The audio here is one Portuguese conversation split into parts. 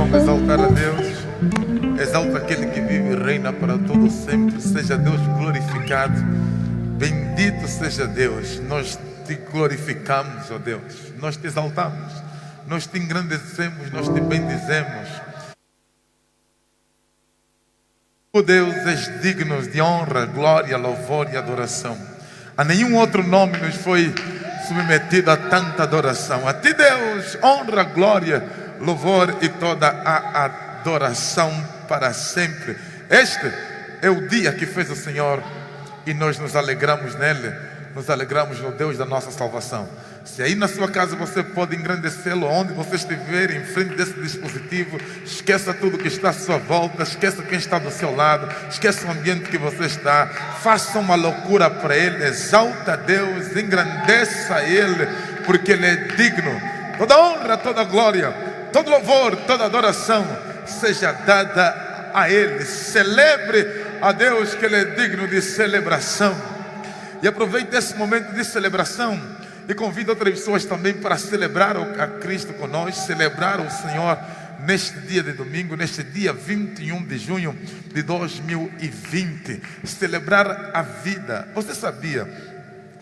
Vamos exaltar a Deus. Exalta aquele que vive e reina para todo sempre. Seja Deus glorificado. Bendito seja Deus. Nós te glorificamos, ó Deus. Nós te exaltamos. Nós te engrandecemos. Nós te bendizemos. Ó Deus, és digno de honra, glória, louvor e adoração. A nenhum outro nome nos foi submetido a tanta adoração. A ti, Deus, honra, glória, louvor e toda a adoração para sempre. Este é o dia que fez o Senhor e nós nos alegramos nele, nos alegramos no Deus da nossa salvação. Se aí na sua casa você pode engrandecê-lo, onde você estiver, em frente desse dispositivo, esqueça tudo que está à sua volta, esqueça quem está do seu lado, esqueça o ambiente que você está, faça uma loucura para Ele, exalta a Deus, engrandeça Ele, porque Ele é digno. Toda honra, toda glória, todo louvor, toda adoração seja dada a Ele. Celebre a Deus, que Ele é digno de celebração. E aproveite esse momento de celebração e convido outras pessoas também para celebrar a Cristo conosco, celebrar o Senhor neste dia de domingo, neste dia 21 de junho de 2020. Celebrar a vida. Você sabia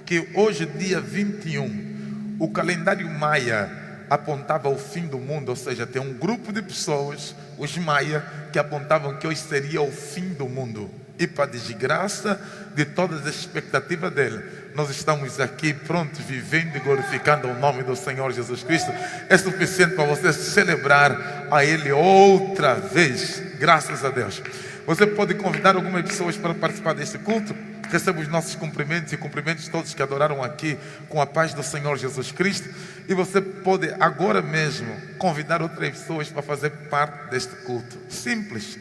que hoje, dia 21, o calendário maia apontava o fim do mundo? Ou seja, tem um grupo de pessoas, os maia, que apontavam que hoje seria o fim do mundo. E para a desgraça de todas as expectativas dele, nós estamos aqui prontos, vivendo e glorificando o nome do Senhor Jesus Cristo. É suficiente para você celebrar a Ele outra vez. Graças a Deus. Você pode convidar algumas pessoas para participar deste culto. Receba os nossos cumprimentos e cumprimentos de todos que adoraram aqui com a paz do Senhor Jesus Cristo. E você pode agora mesmo convidar outras pessoas para fazer parte deste culto. Simples.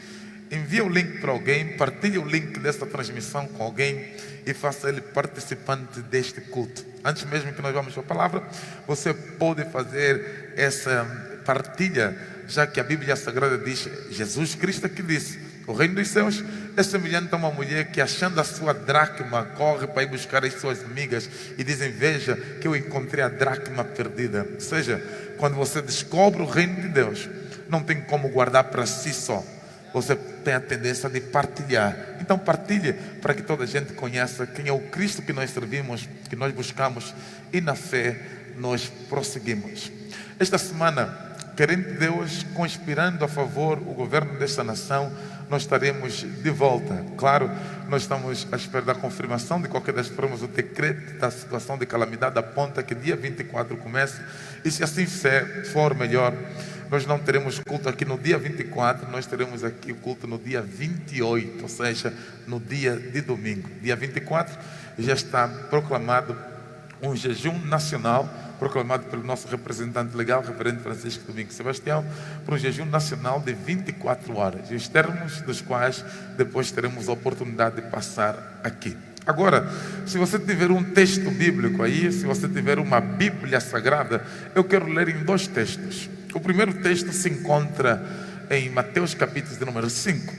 Envie o link para alguém, partilhe o link desta transmissão com alguém e faça ele participante deste culto. Antes mesmo que nós vamos para a palavra, você pode fazer essa partilha, já que a Bíblia Sagrada diz, Jesus Cristo que disse, o reino dos céus é semelhante a uma mulher que, achando a sua dracma, corre para ir buscar as suas amigas e dizem, veja que eu encontrei a dracma perdida. Ou seja, quando você descobre o reino de Deus, não tem como guardar para si só. Você tem a tendência de partilhar. Então partilhe para que toda a gente conheça quem é o Cristo que nós servimos, que nós buscamos e na fé nós prosseguimos. Esta semana, querendo Deus, conspirando a favor o governo desta nação, nós estaremos de volta. Claro, nós estamos à espera da confirmação. De qualquer das formas, o decreto da situação de calamidade aponta que dia 24 comece. E se assim for melhor, nós não teremos culto aqui no dia 24, nós teremos aqui o culto no dia 28, ou seja, no dia de domingo. Dia 24 já está proclamado um jejum nacional, proclamado pelo nosso representante legal, reverendo Francisco Domingos Sebastião, por um jejum nacional de 24 horas, e os termos dos quais depois teremos a oportunidade de passar aqui. Agora, se você tiver um texto bíblico aí, se você tiver uma Bíblia Sagrada, eu quero ler em dois textos. O primeiro texto se encontra em Mateus capítulo de número 5.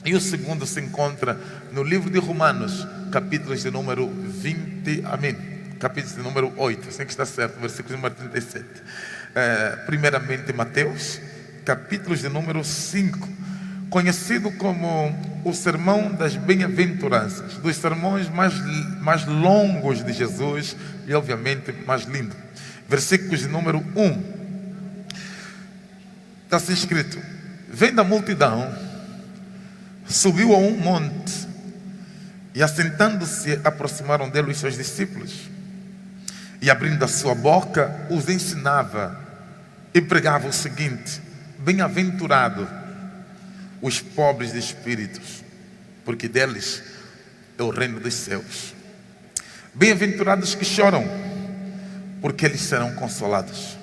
E o segundo se encontra no livro de Romanos, capítulos de número 20, amém, capítulo de número 8, assim que está certo, versículo número 37. Primeiramente Mateus, capítulos de número 5, conhecido como o Sermão das Bem-aventuranças, dos sermões mais longos de Jesus e obviamente mais lindo. Versículos de número 1. Está assim escrito: vendo a multidão, subiu a um monte e assentando-se aproximaram dele os seus discípulos e abrindo a sua boca os ensinava e pregava o seguinte: bem-aventurado os pobres de espíritos, porque deles é o reino dos céus. Bem-aventurados que choram, porque eles serão consolados.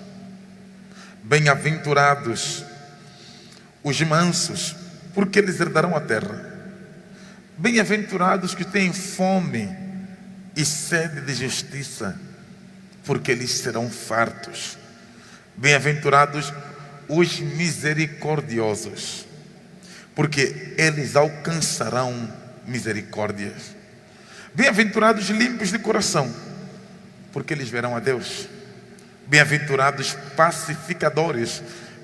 Bem-aventurados os mansos, porque eles herdarão a terra. Bem-aventurados que têm fome e sede de justiça, porque eles serão fartos. Bem-aventurados os misericordiosos, porque eles alcançarão misericórdia. Bem-aventurados limpos de coração, porque eles verão a Deus. Bem-aventurados pacificadores,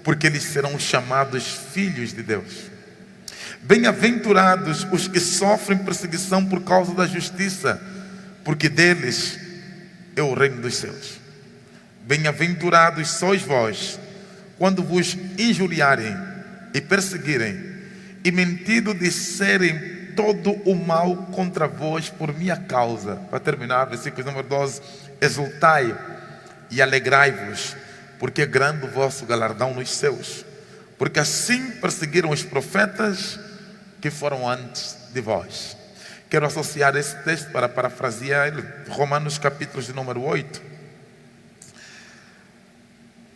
porque eles serão chamados filhos de Deus. Bem-aventurados os que sofrem perseguição por causa da justiça, porque deles é o reino dos céus. Bem-aventurados sois vós, quando vos injuriarem e perseguirem, e mentindo disserem todo o mal contra vós por minha causa. Para terminar, versículo número 12: exultai e alegrai-vos, porque é grande o vosso galardão nos céus, porque assim perseguiram os profetas que foram antes de vós. Quero associar esse texto para parafrasear Romanos capítulos de número 8.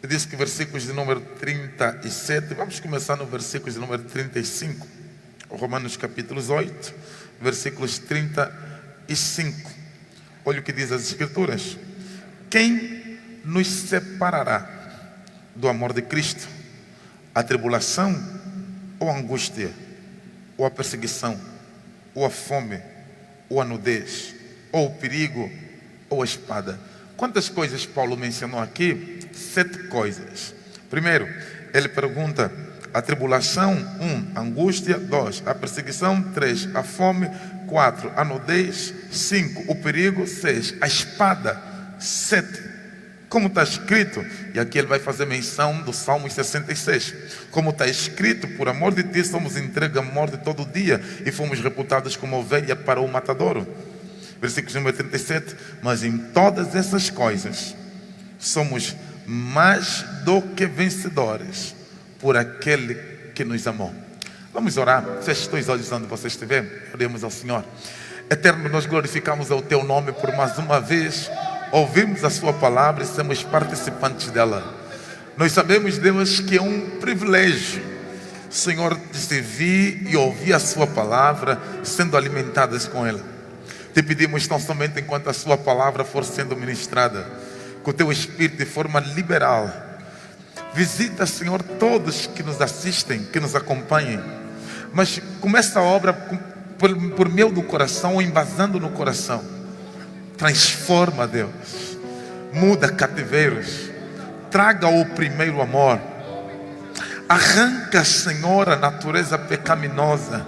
Diz que versículos de número 37, vamos começar no versículo de número 35. Romanos capítulos 8, versículos 35. Olha o que diz as Escrituras: quem nos separará do amor de Cristo? A tribulação, ou a angústia, ou a perseguição, ou a fome, ou a nudez, ou o perigo, ou a espada. Quantas coisas Paulo mencionou aqui? 7 coisas. Primeiro, ele pergunta: a tribulação, 1, a angústia, 2, a perseguição, 3, a fome, 4, a nudez, 5, o perigo, 6, a espada, 7. Como está escrito, e aqui ele vai fazer menção do Salmo 66. Como está escrito: por amor de ti somos entregues à morte todo dia, e fomos reputados como ovelha para o matadouro. Versículo número 37. Mas em todas essas coisas somos mais do que vencedores por aquele que nos amou. Vamos orar. Feche os teus olhos onde você estiver. Oremos ao Senhor. Eterno, nós glorificamos o teu nome por mais uma vez ouvimos a sua palavra e somos participantes dela. Nós sabemos, Deus, que é um privilégio, Senhor, de servir e ouvir a sua palavra, sendo alimentadas com ela. Te pedimos tão somente enquanto a sua palavra for sendo ministrada, com o teu Espírito de forma liberal. Visita, Senhor, todos que nos assistem, que nos acompanhem. Mas começa a obra por meio do coração, embasando no coração. Transforma, Deus. Muda cativeiros. Traga o primeiro amor. Arranca, Senhor, a natureza pecaminosa.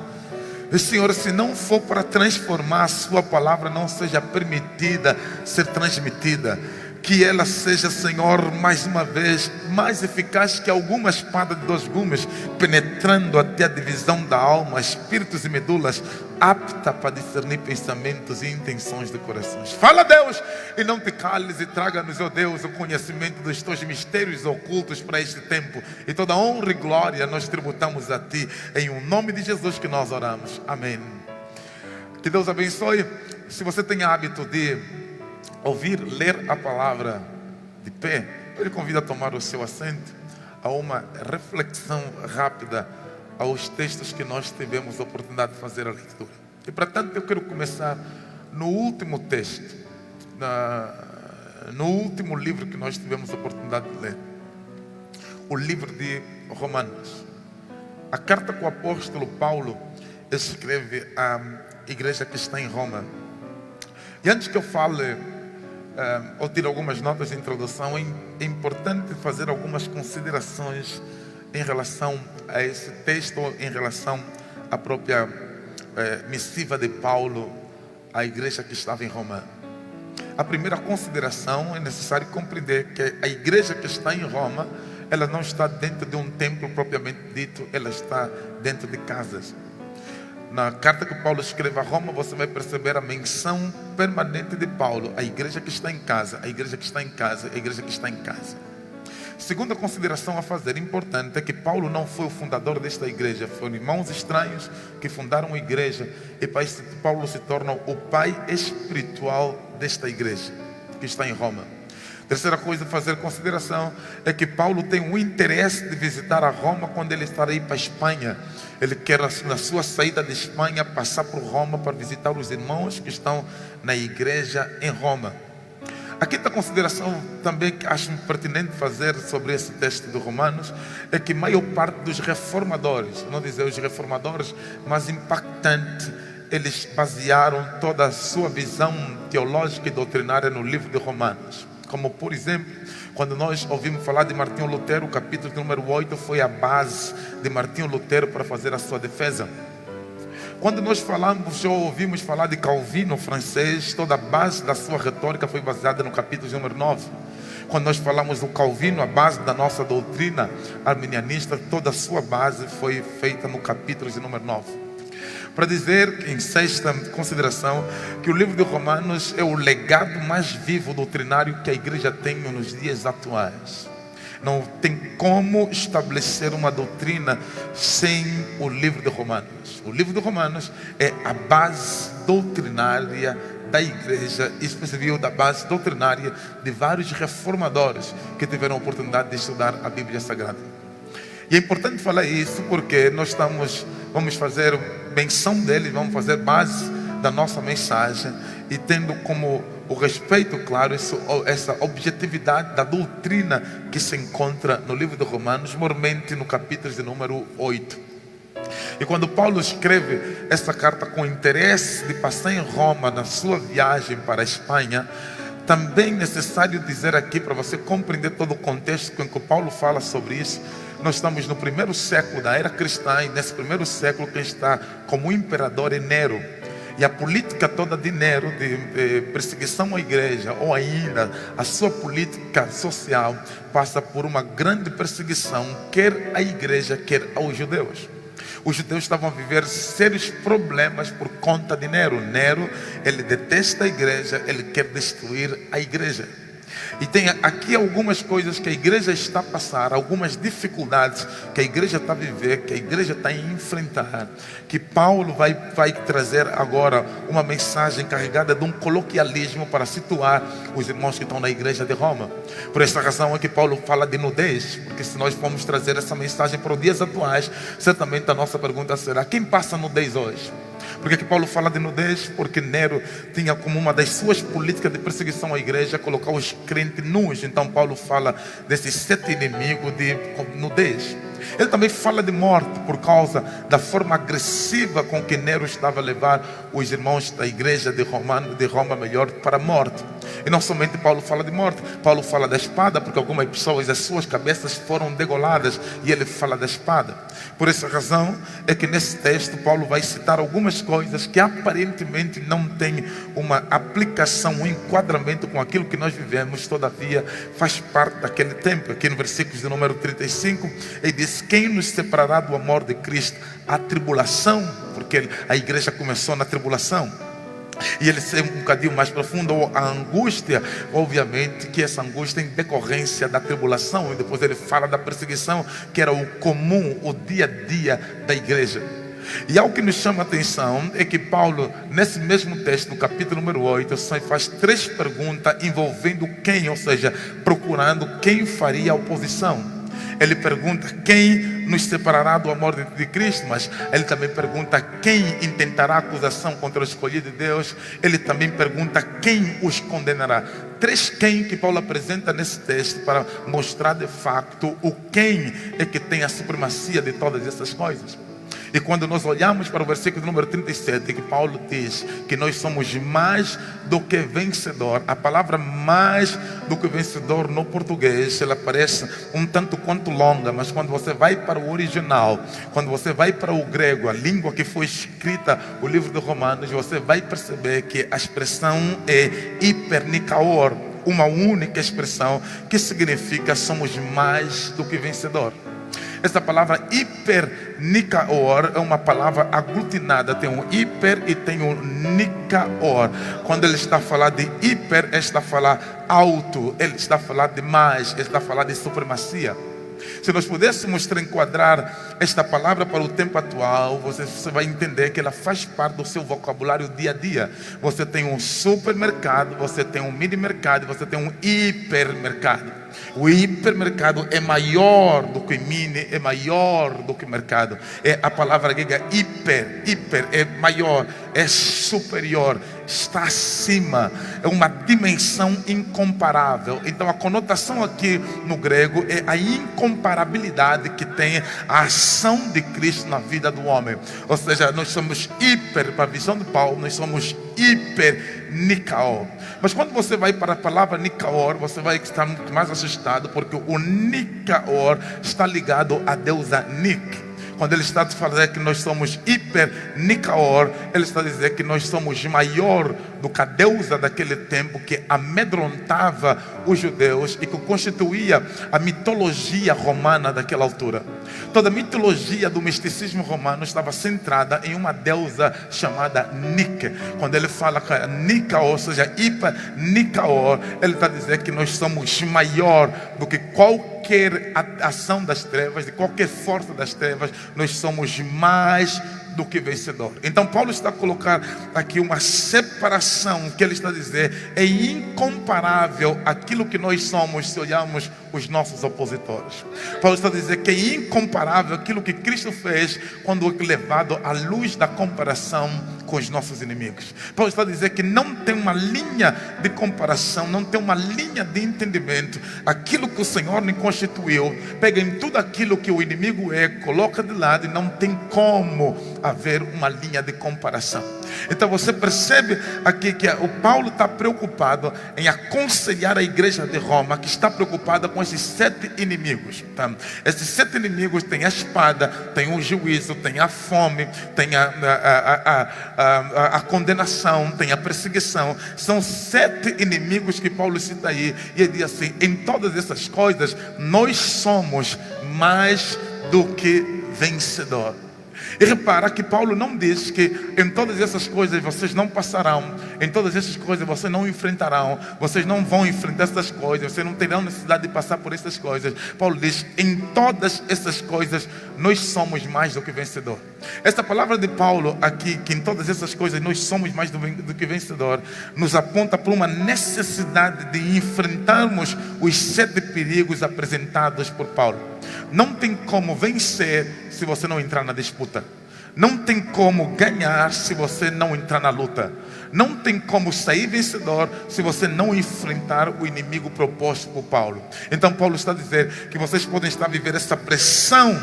E, Senhor, se não for para transformar, a sua palavra não seja permitida ser transmitida. Que ela seja, Senhor, mais uma vez, mais eficaz que alguma espada de 2 gumes, penetrando até a divisão da alma, espíritos e medulas, apta para discernir pensamentos e intenções de corações. Fala, Deus, e não te cales, e traga-nos, ó Deus, o conhecimento dos teus mistérios ocultos para este tempo. E toda honra e glória nós tributamos a ti, em o nome de Jesus que nós oramos. Amém. Que Deus abençoe. Se você tem hábito de ouvir, ler a palavra de pé, eu lhe convido a tomar o seu assento, a uma reflexão rápida aos textos que nós tivemos a oportunidade de fazer a leitura. E para tanto eu quero começar no último texto, no último livro que nós tivemos a oportunidade de ler, o livro de Romanos. A carta que o apóstolo Paulo escreve à igreja que está em Roma. E antes que eu fale ou tiro algumas notas de introdução, é importante fazer algumas considerações em relação a esse texto, em relação à própria missiva de Paulo à igreja que estava em Roma. A primeira consideração: é necessário compreender que a igreja que está em Roma, ela não está dentro de um templo propriamente dito, ela está dentro de casas. Na carta que Paulo escreve a Roma, você vai perceber a menção permanente de Paulo: a igreja que está em casa, a igreja que está em casa, a igreja que está em casa. Segunda consideração a fazer, importante, é que Paulo não foi o fundador desta igreja. Foram irmãos estranhos que fundaram a igreja, e Paulo se torna o pai espiritual desta igreja que está em Roma. Terceira coisa a fazer consideração é que Paulo tem um interesse de visitar a Roma quando ele está aí para a Espanha. Ele quer, na sua saída de Espanha, passar por Roma para visitar os irmãos que estão na igreja em Roma. A quinta consideração também que acho pertinente fazer sobre esse texto de Romanos é que a maior parte dos reformadores, não dizer os reformadores, mas impactante, eles basearam toda a sua visão teológica e doutrinária no livro de Romanos. como por exemplo, quando nós ouvimos falar de Martinho Lutero, o capítulo número 8 foi a base de Martinho Lutero para fazer a sua defesa. Quando nós falamos ou ouvimos falar de Calvino, francês, toda a base da sua retórica foi baseada no capítulo número 9. Quando nós falamos do Calvino, a base da nossa doutrina arminianista, toda a sua base foi feita no capítulo de número 9. Para dizer, em sexta consideração, que o livro de Romanos é o legado mais vivo doutrinário que a igreja tem nos dias atuais. Não tem como estabelecer uma doutrina sem o livro de Romanos. O livro de Romanos é a base doutrinária da igreja, específico da base doutrinária de vários reformadores que tiveram a oportunidade de estudar a Bíblia Sagrada. E é importante falar isso porque nós vamos fazer menção dele, vamos fazer base da nossa mensagem e tendo como o respeito, claro, essa objetividade da doutrina que se encontra no livro de Romanos, mormente no capítulo de número 8. E quando Paulo escreve essa carta com interesse de passar em Roma na sua viagem para a Espanha, também é necessário dizer aqui, para você compreender todo o contexto com que Paulo fala sobre isso, nós estamos no primeiro século da era cristã, e nesse primeiro século quem está como imperador é Nero. E a política toda de Nero, de perseguição à igreja, ou ainda a sua política social, passa por uma grande perseguição, quer à igreja, quer aos judeus. Os judeus estavam a viver sérios problemas por conta de Nero. Nero, ele detesta a igreja, ele quer destruir a igreja. E tem aqui algumas coisas que a igreja está a passar, algumas dificuldades que a igreja está a viver, que a igreja está a enfrentar, que Paulo vai trazer agora uma mensagem carregada de um coloquialismo para situar os irmãos que estão na igreja de Roma. Por essa razão é que Paulo fala de nudez, porque se nós formos trazer essa mensagem para os dias atuais, certamente a nossa pergunta será: quem passa nudez hoje? Por que Paulo fala de nudez? Porque Nero tinha como uma das suas políticas de perseguição à igreja colocar os crentes nus. Então Paulo fala desses 7 inimigos de nudez. Ele também fala de morte por causa da forma agressiva com que Nero estava a levar os irmãos da igreja de Roma para a morte. E não somente Paulo fala de morte, Paulo fala da espada, porque algumas pessoas, as suas cabeças foram degoladas, e ele fala da espada. Por essa razão é que nesse texto Paulo vai citar algumas coisas que aparentemente não têm uma aplicação, um enquadramento com aquilo que nós vivemos, todavia faz parte daquele tempo. Aqui no versículo de número 35, ele diz: quem nos separará do amor de Cristo? A tribulação, porque a igreja começou na tribulação. E ele ser um bocadinho mais profundo, a angústia, obviamente que essa angústia é em decorrência da tribulação. E depois ele fala da perseguição, que era o comum, o dia a dia da igreja. E algo que nos chama a atenção é que Paulo, nesse mesmo texto, no capítulo número 8, só faz 3 perguntas envolvendo quem, ou seja, procurando quem faria a oposição. Ele pergunta quem nos separará do amor de Cristo, mas ele também pergunta quem intentará acusação contra o escolhido de Deus. Ele também pergunta quem os condenará. 3 quem que Paulo apresenta nesse texto para mostrar de facto o quem é que tem a supremacia de todas essas coisas. E quando nós olhamos para o versículo número 37, que Paulo diz que nós somos mais do que vencedor, a palavra mais do que vencedor no português, ela parece um tanto quanto longa, mas quando você vai para o original, quando você vai para o grego, a língua que foi escrita o livro de Romanos, você vai perceber que a expressão é hipernikaor, uma única expressão que significa somos mais do que vencedor. Essa palavra hipernikaor é uma palavra aglutinada. Tem um hiper e tem um nikaor. Quando ele está a falar de hiper, ele está a falar alto. Ele está a falar de mais. Ele está a falar de supremacia. Se nós pudéssemos enquadrar esta palavra para o tempo atual, você vai entender que ela faz parte do seu vocabulário dia a dia. Você tem um supermercado, você tem um mini mercado, você tem um hipermercado. O hipermercado é maior do que mini, é maior do que mercado. É a palavra grega hiper é maior, é superior, está acima, é uma dimensão incomparável. Então a conotação aqui no grego é a incomparabilidade que tem a ação de Cristo na vida do homem. Ou seja, nós somos para a visão de Paulo, nós somos Nikaor. Mas quando você vai para a palavra Nikaor, você vai estar muito mais assustado, porque o Nikaor está ligado à deusa Nik. Quando ele está a falar que nós somos Nikaor, ele está a dizer que nós somos maior do que a deusa daquele tempo, que amedrontava os judeus e que constituía a mitologia romana daquela altura. Toda a mitologia do misticismo romano estava centrada em uma deusa chamada Nik. Quando ele fala que Nikaor, ou seja, Nikaor, ele está a dizer que nós somos maior do que qualquer ação das trevas, de qualquer força das trevas. Nós somos mais do que vencedor. Então Paulo está a colocar aqui uma separação, que ele está a dizer é incomparável aquilo que nós somos se olharmos os nossos opositores. Paulo está a dizer que é incomparável aquilo que Cristo fez quando levado à luz da comparação com os nossos inimigos. Paulo está a dizer que não tem uma linha de comparação, não tem uma linha de entendimento. Aquilo que o Senhor nos constituiu, pega em tudo aquilo que o inimigo coloca de lado, e não tem como haver uma linha de comparação. Então você percebe aqui que o Paulo está preocupado em aconselhar a igreja de Roma, que está preocupada com esses 7 inimigos. Tá? Esses 7 inimigos têm a espada, tem o juízo, tem a fome, tem a condenação, tem a perseguição. São 7 inimigos que Paulo cita aí. E ele diz assim: em todas essas coisas nós somos mais do que vencedor. E repara que Paulo não diz que em todas essas coisas vocês não passarão, em todas essas coisas vocês não enfrentarão, vocês não vão enfrentar essas coisas, vocês não terão necessidade de passar por essas coisas. Paulo diz: em todas essas coisas nós somos mais do que vencedor. Esta palavra de Paulo aqui, que em todas essas coisas nós somos mais do que vencedor, nos aponta para uma necessidade de enfrentarmos os 7 perigos apresentados por Paulo. Não tem como vencer se você não entrar na disputa. Não tem como ganhar se você não entrar na luta. Não tem como sair vencedor se você não enfrentar o inimigo proposto por Paulo. Então Paulo está a dizer que vocês podem estar a viver essa pressão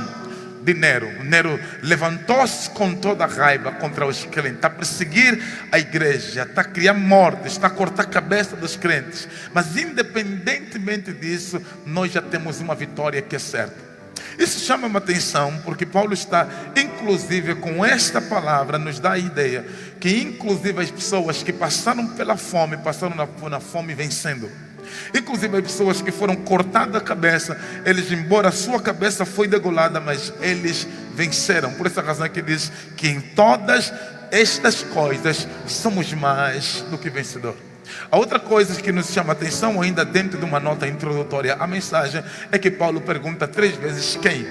de Nero. Nero levantou-se com toda a raiva contra os crentes, está a perseguir a igreja, está a criar morte, está a cortar a cabeça dos crentes. Mas independentemente disso, nós já temos uma vitória que é certa. Isso chama uma atenção, porque Paulo está, inclusive com esta palavra, nos dá a ideia que inclusive as pessoas que passaram pela fome, passaram na fome vencendo. Inclusive as pessoas que foram cortadas a cabeça, eles, embora a sua cabeça foi degolada, mas eles venceram. Por essa razão que diz que em todas estas coisas somos mais do que vencedor. A outra coisa que nos chama a atenção, ainda dentro de uma nota introdutória à mensagem, é que Paulo pergunta 3 vezes quem.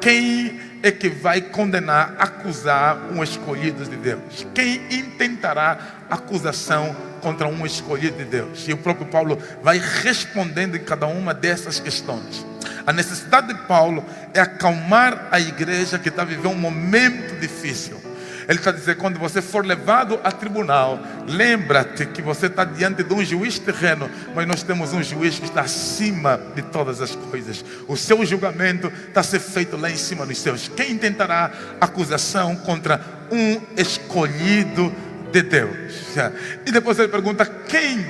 Quem é que vai condenar, acusar um escolhido de Deus? Quem intentará acusação contra um escolhido de Deus? E o próprio Paulo vai respondendo em cada uma dessas questões. A necessidade de Paulo é acalmar a igreja que está vivendo um momento difícil. Ele está dizendo: quando você for levado a tribunal, lembra-te que você está diante de um juiz terreno, mas nós temos um juiz que está acima de todas as coisas. O seu julgamento está a ser feito lá em cima dos céus. Quem tentará acusação contra um escolhido de Deus? E depois ele pergunta: quem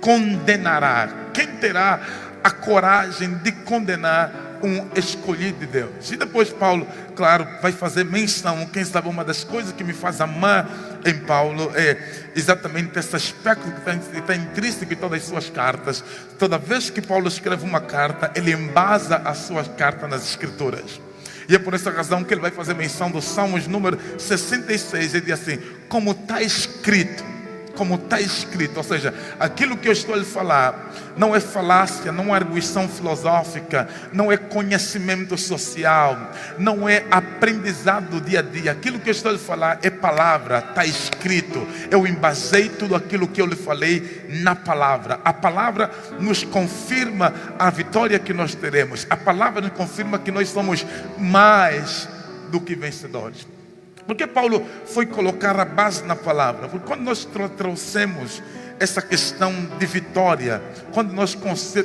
condenará? Quem terá a coragem de condenar um escolhido de Deus? E depois Paulo, claro, vai fazer menção. Quem sabe uma das coisas que me faz amar em Paulo é exatamente esse aspecto que está intrínseco em todas as suas cartas. Toda vez que Paulo escreve uma carta, ele embasa a sua carta nas escrituras. E é por essa razão que ele vai fazer menção do Salmos número 66. Ele diz assim: como está escrito. Como está escrito, ou seja, aquilo que eu estou a lhe falar não é falácia, não é arguição filosófica, não é conhecimento social, não é aprendizado do dia a dia. Aquilo que eu estou a lhe falar é palavra, está escrito. Eu embasei tudo aquilo que eu lhe falei na palavra. A palavra nos confirma a vitória que nós teremos. A palavra nos confirma que nós somos mais do que vencedores. Por que Paulo foi colocar a base na palavra? Porque quando nós trouxemos essa questão de vitória, quando nós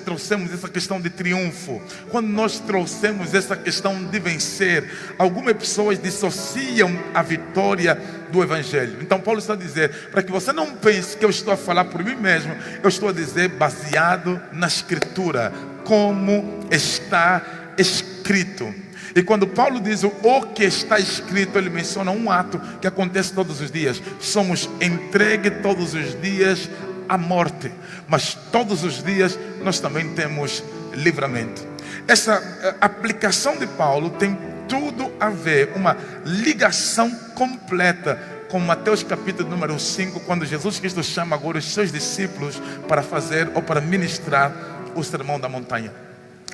trouxemos essa questão de triunfo, quando nós trouxemos essa questão de vencer, algumas pessoas dissociam a vitória do Evangelho. Então Paulo está a dizer, para que você não pense que eu estou a falar por mim mesmo, eu estou a dizer baseado na Escritura, como está escrito. E quando Paulo diz o que está escrito, ele menciona um ato que acontece todos os dias. Somos entregues todos os dias à morte, mas todos os dias nós também temos livramento. Essa aplicação de Paulo tem tudo a ver, uma ligação completa com Mateus capítulo número 5, quando Jesus Cristo chama agora os seus discípulos para fazer ou para ministrar o sermão da montanha.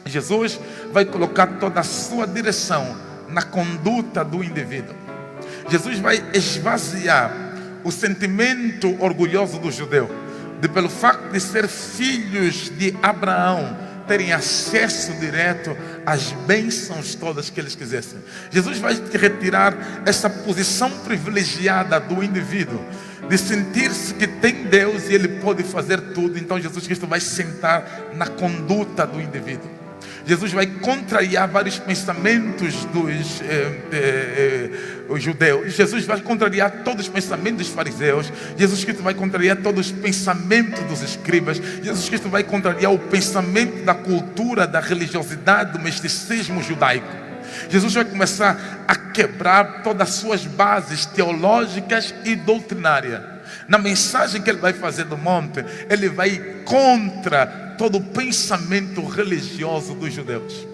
Jesus vai colocar toda a sua direção na conduta do indivíduo. Jesus vai esvaziar o sentimento orgulhoso do judeu, de pelo facto de ser filhos de Abraão, terem acesso direto às bênçãos todas que eles quisessem. Jesus vai retirar essa posição privilegiada do indivíduo, de sentir-se que tem Deus e ele pode fazer tudo. Então Jesus Cristo vai sentar na conduta do indivíduo. Jesus vai contrariar vários pensamentos dos os judeus. Jesus vai contrariar todos os pensamentos dos fariseus. Jesus Cristo vai contrariar todos os pensamentos dos escribas. Jesus Cristo vai contrariar o pensamento da cultura, da religiosidade, do misticismo judaico. Jesus vai começar a quebrar todas as suas bases teológicas e doutrinárias. Na mensagem que ele vai fazer do monte, ele vai contra todo o pensamento religioso dos judeus.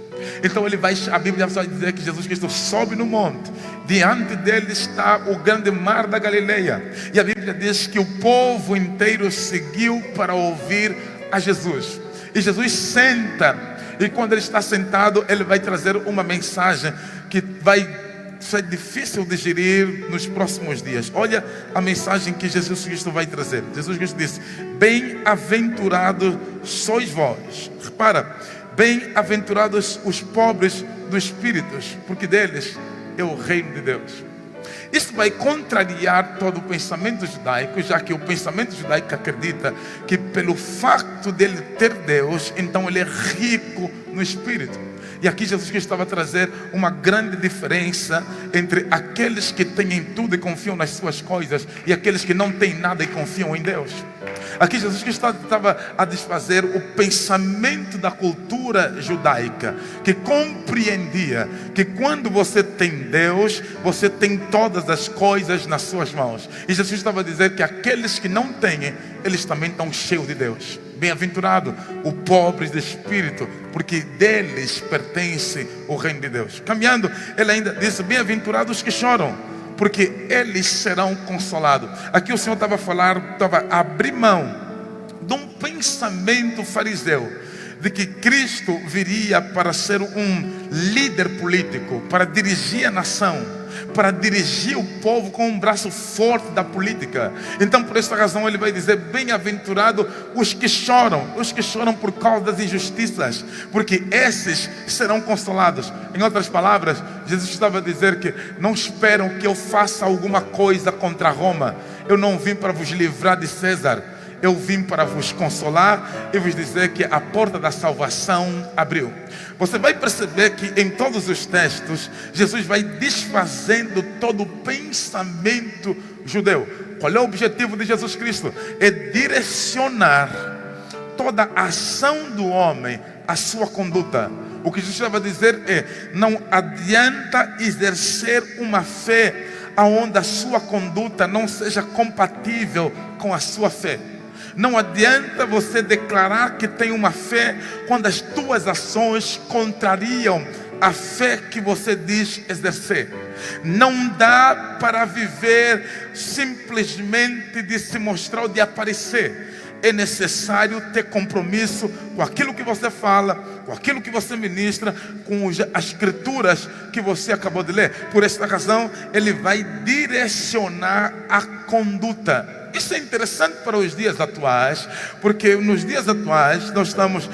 Então a Bíblia vai dizer que Jesus Cristo sobe no monte, diante dele está o grande mar da Galileia, e a Bíblia diz que o povo inteiro seguiu para ouvir a Jesus. E Jesus senta, e quando ele está sentado, ele vai trazer uma mensagem que vai ser difícil de digerir nos próximos dias. Olha a mensagem que Jesus Cristo vai trazer. Jesus Cristo disse: bem-aventurados sois vós. Repara, bem-aventurados os pobres do espírito, porque deles é o reino de Deus. Isso vai contrariar todo o pensamento judaico, já que o pensamento judaico acredita que pelo facto dele ter Deus, então ele é rico no espírito. E aqui Jesus Cristo estava a trazer uma grande diferença entre aqueles que têm tudo e confiam nas suas coisas e aqueles que não têm nada e confiam em Deus. Aqui Jesus Cristo estava a desfazer o pensamento da cultura judaica, que compreendia que quando você tem Deus, você tem todas as coisas nas suas mãos. E Jesus estava a dizer que aqueles que não têm, eles também estão cheios de Deus. Bem-aventurado os pobres de espírito, porque deles pertence o reino de Deus. Caminhando, ele ainda disse: bem-aventurados os que choram, porque eles serão consolados. Aqui o Senhor estava a abrir mão de um pensamento fariseu, de que Cristo viria para ser um líder político, para dirigir a nação, para dirigir o povo com um braço forte da política. Então por essa razão ele vai dizer: bem-aventurado os que choram por causa das injustiças, porque esses serão consolados. Em outras palavras, Jesus estava a dizer que não esperam que eu faça alguma coisa contra Roma. Eu não vim para vos livrar de César, eu vim para vos consolar e vos dizer que a porta da salvação abriu. Você vai perceber que em todos os textos, Jesus vai desfazendo todo o pensamento judeu. Qual é o objetivo de Jesus Cristo? É direcionar toda a ação do homem à sua conduta. O que Jesus vai dizer é: não adianta exercer uma fé onde a sua conduta não seja compatível com a sua fé. Não adianta você declarar que tem uma fé quando as tuas ações contrariam a fé que você diz exercer. Não dá para viver simplesmente de se mostrar ou de aparecer. É necessário ter compromisso com aquilo que você fala, com aquilo que você ministra, com as escrituras que você acabou de ler. Por esta razão, ele vai direcionar a conduta. Isso é interessante para os dias atuais, porque nos dias atuais nós estamos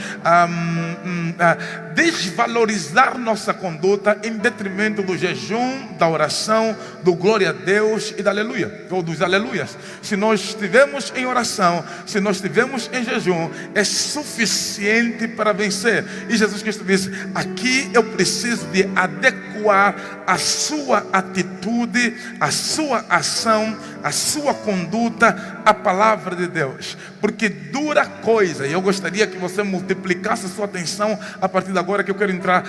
desvalorizar nossa conduta em detrimento do jejum, da oração, do glória a Deus e da aleluia, ou dos aleluias. Se nós estivermos em oração, se nós estivermos em jejum, é suficiente para vencer. E Jesus Cristo disse: aqui eu preciso de adequar a sua atitude, a sua ação, a sua conduta à palavra de Deus, porque dura coisa, e eu gostaria que você multiplicasse a sua atenção a partir de agora, que eu quero entrar,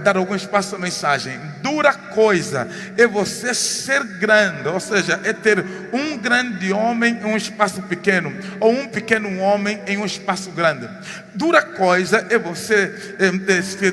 dar algum espaço à mensagem. Dura coisa é você ser grande, ou seja, é ter um grande homem em um espaço pequeno, ou um pequeno homem em um espaço grande. Dura coisa é você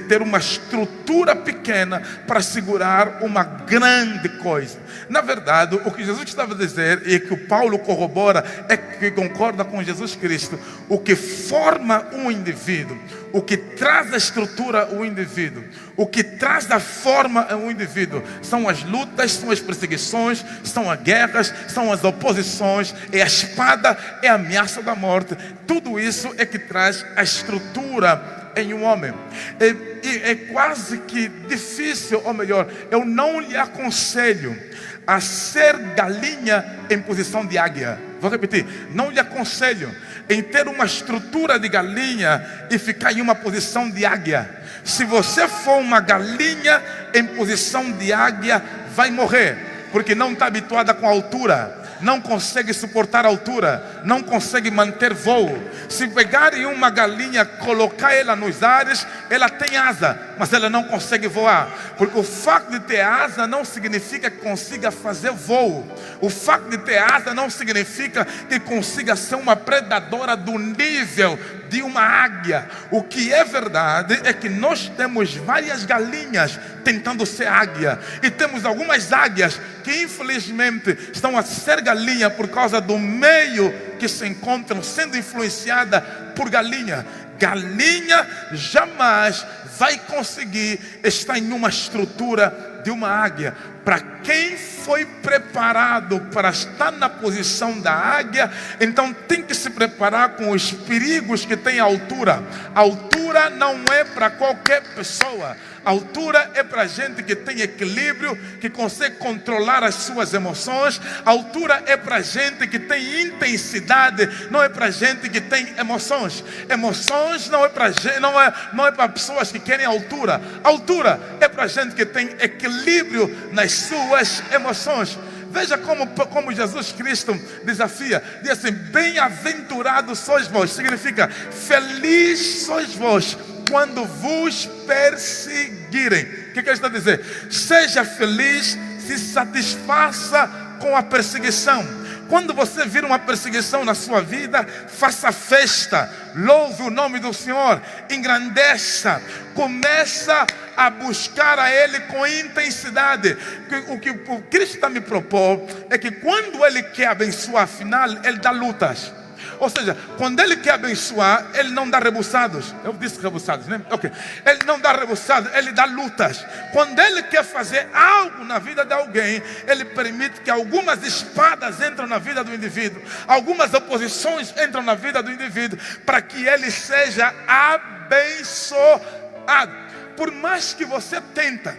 ter uma estrutura pequena para segurar uma grande coisa. Na verdade, o que Jesus estava a dizer, e que o Paulo corrobora, é que concorda com Jesus Cristo: o que forma um indivíduo, o que traz a estrutura o indivíduo, o que traz a forma o indivíduo, são as lutas, são as perseguições, são as guerras, são as oposições, é a espada, é a ameaça da morte. Tudo isso é que traz a estrutura em um homem. É quase que difícil, ou melhor, eu não lhe aconselho a ser galinha em posição de águia. Vou repetir: não lhe aconselho em ter uma estrutura de galinha e ficar em uma posição de águia. Se você for uma galinha em posição de águia, vai morrer, porque não está habituada com a altura, não consegue suportar a altura, não consegue manter voo. Se pegarem uma galinha, colocar ela nos ares, ela tem asa, mas ela não consegue voar, porque o fato de ter asa não significa que consiga fazer voo. O fato de ter asa não significa que consiga ser uma predadora do nível de uma águia. O que é verdade é que nós temos várias galinhas tentando ser águia, e temos algumas águias que infelizmente estão a ser galinha por causa do meio que se encontram, sendo influenciada por galinha. Galinha jamais vai conseguir estar em uma estrutura de uma águia. Para quem foi preparado para estar na posição da águia, então tem que se preparar com os perigos que tem a altura. A altura não é para qualquer pessoa. A altura é para gente que tem equilíbrio, que consegue controlar as suas emoções. A altura é para gente que tem intensidade, não é para gente que tem emoções. Emoções não é para pessoas que querem altura. A altura é para gente que tem equilíbrio nas suas emoções. Veja como Jesus Cristo desafia. Diz assim: bem-aventurados sois vós. Significa feliz sois vós quando vos perseguirem. O que ele está a dizer? Seja feliz, se satisfaça com a perseguição. Quando você vir uma perseguição na sua vida, faça festa, louve o nome do Senhor, engrandeça, começa a buscar a Ele com intensidade. O que o Cristo está me propor é que quando Ele quer abençoar, afinal, Ele dá lutas. Ou seja, quando Ele quer abençoar, Ele não dá rebuçados. Eu disse rebuçados, né? Ok. Ele não dá rebuçados, Ele dá lutas. Quando Ele quer fazer algo na vida de alguém, Ele permite que algumas espadas entrem na vida do indivíduo, algumas oposições entram na vida do indivíduo, para que ele seja abençoado. Por mais que você tenta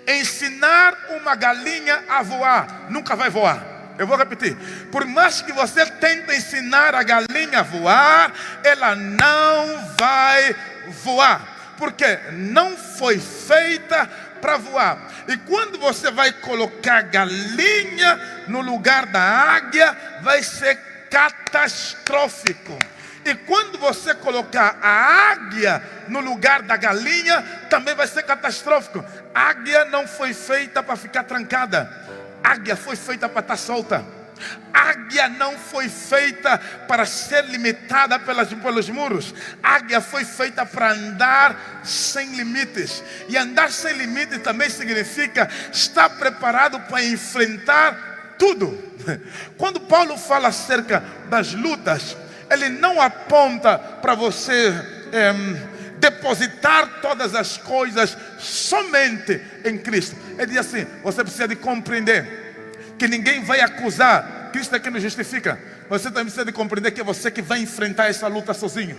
ensinar uma galinha a voar, nunca vai voar. Eu vou repetir: por mais que você tente ensinar a galinha a voar, ela não vai voar, porque não foi feita para voar. E quando você vai colocar a galinha no lugar da águia, vai ser catastrófico. E quando você colocar a águia no lugar da galinha, também vai ser catastrófico. A águia não foi feita para ficar trancada. Águia foi feita para estar solta. Águia não foi feita para ser limitada pelos muros. Águia foi feita para andar sem limites. E andar sem limites também significa estar preparado para enfrentar tudo. Quando Paulo fala acerca das lutas, ele não aponta para você depositar todas as coisas somente em Cristo. Ele diz assim: você precisa de compreender que ninguém vai acusar. Cristo é quem nos justifica. Você também precisa de compreender que é você que vai enfrentar essa luta sozinho.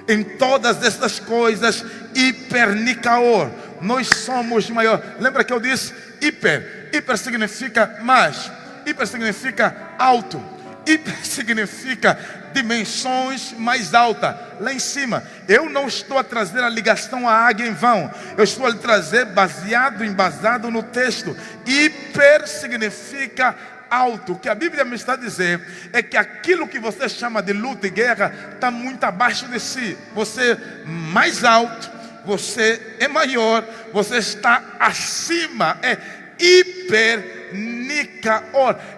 Em todas essas coisas, hipernicaor. Nós somos maior. Lembra que eu disse hiper? Hiper significa mais. Hiper significa alto. Hiper significa dimensões mais altas, lá em cima. Eu não estou a trazer a ligação à águia em vão. Eu estou a trazer embasado no texto. Hiper significa alto. O que a Bíblia me está a dizer é que aquilo que você chama de luta e guerra está muito abaixo de si. Você é mais alto, você é maior, você está acima. É hipernicaor.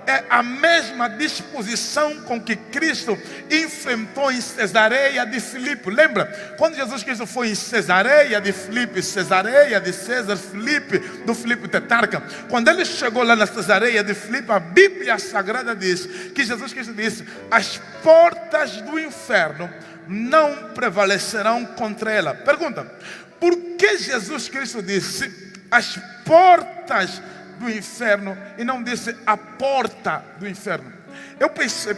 É a mesma disposição com que Cristo enfrentou em Cesareia de Filipe. Lembra? Quando Jesus Cristo foi em Cesareia de Filipe, Cesareia de César, Filipe, do Filipe Tetrarca. Quando ele chegou lá na Cesareia de Filipe, a Bíblia Sagrada diz que Jesus Cristo disse: as portas do inferno não prevalecerão contra ela. Pergunta: por que Jesus Cristo disse as portas do inferno e não disse a porta do inferno? Eu penso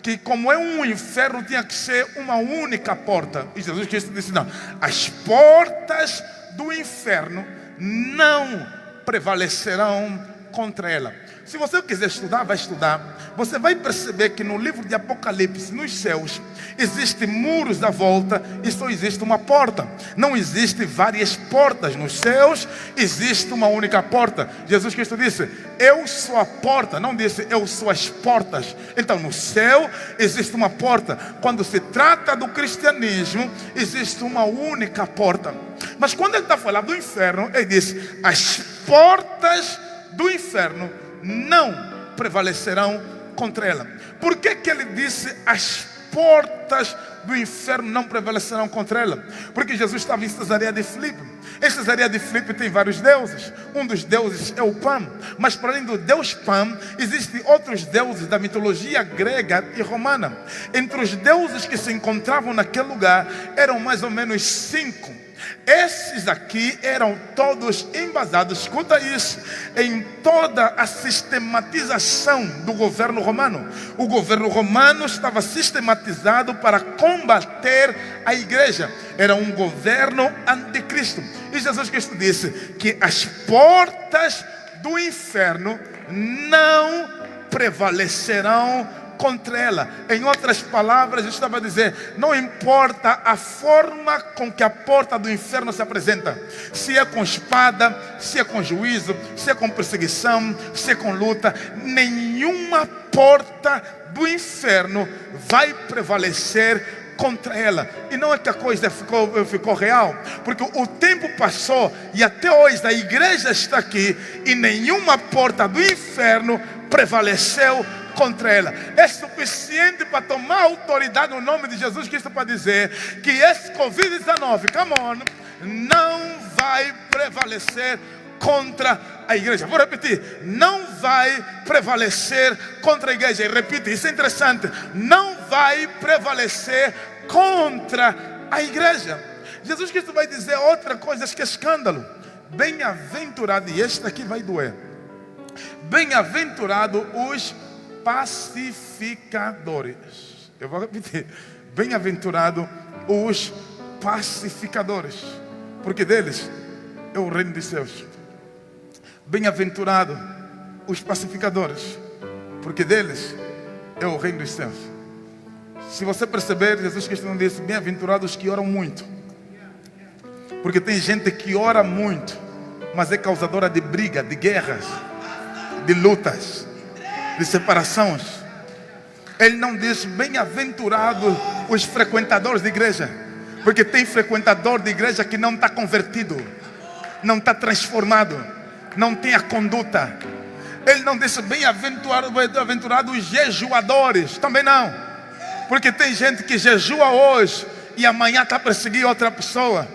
que como é um inferno, tinha que ser uma única porta. E Jesus Cristo disse: não, as portas do inferno não prevalecerão contra ela. Se você quiser estudar, vai estudar. Você vai perceber que no livro de Apocalipse, nos céus, existem muros à volta e só existe uma porta. Não existe várias portas. Nos céus existe uma única porta. Jesus Cristo disse: eu sou a porta. Não disse eu sou as portas. Então no céu existe uma porta. Quando se trata do cristianismo, existe uma única porta. Mas quando ele está falando do inferno, ele diz: as portas do inferno não prevalecerão contra ela. Por que ele disse as portas do inferno não prevalecerão contra ela? Porque Jesus estava em Cesareia de Filipe. Em Cesareia de Filipe tem vários deuses. Um dos deuses é o Pan. Mas para além do deus Pan, existem outros deuses da mitologia grega e romana. Entre os deuses que se encontravam naquele lugar, eram mais ou menos 5. Esses aqui eram todos embasados, escuta isso, em toda a sistematização do governo romano. O governo romano estava sistematizado para combater a igreja. Era um governo anticristo. E Jesus Cristo disse que as portas do inferno não prevalecerão contra ela. Em outras palavras, eu estava a dizer: não importa a forma com que a porta do inferno se apresenta, se é com espada, se é com juízo, se é com perseguição, se é com luta, nenhuma porta do inferno vai prevalecer contra ela. E não é que a coisa ficou real, porque o tempo passou e até hoje a igreja está aqui e nenhuma porta do inferno prevaleceu contra ela. É suficiente para tomar autoridade no nome de Jesus Cristo para dizer que esse Covid-19, come on, não vai prevalecer contra a igreja. Vou repetir: não vai prevalecer contra a igreja. E repite, isso é interessante: não vai prevalecer contra a igreja. Jesus Cristo vai dizer outra coisa que é escândalo. Bem-aventurado, e este aqui vai doer, bem-aventurado os pacificadores. Eu vou repetir: bem-aventurado os pacificadores, porque deles é o reino dos céus. Bem-aventurado os pacificadores, porque deles é o reino dos céus. Se você perceber, Jesus Cristo não disse bem-aventurados que oram muito, porque tem gente que ora muito, mas é causadora de briga, de guerras, de lutas, de separações. Ele não diz bem-aventurados os frequentadores de igreja, porque tem frequentador de igreja que não está convertido, não está transformado, não tem a conduta. Ele não disse bem-aventurados os jejuadores, também não, porque tem gente que jejua hoje e amanhã está perseguindo outra pessoa.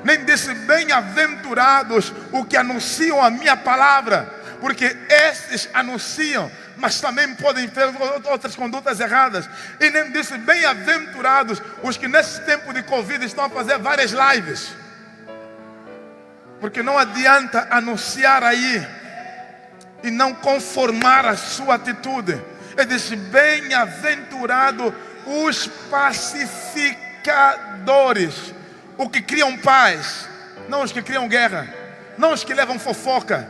Nem disse bem-aventurados os que anunciam a minha palavra, porque esses anunciam, mas também podem ter outras condutas erradas. E nem disse bem-aventurados os que nesse tempo de Covid estão a fazer várias lives, porque não adianta anunciar aí e não conformar a sua atitude. Ele disse bem-aventurado os pacificadores. pacificadores. O que criam paz, não os que criam guerra, não os que levam fofoca,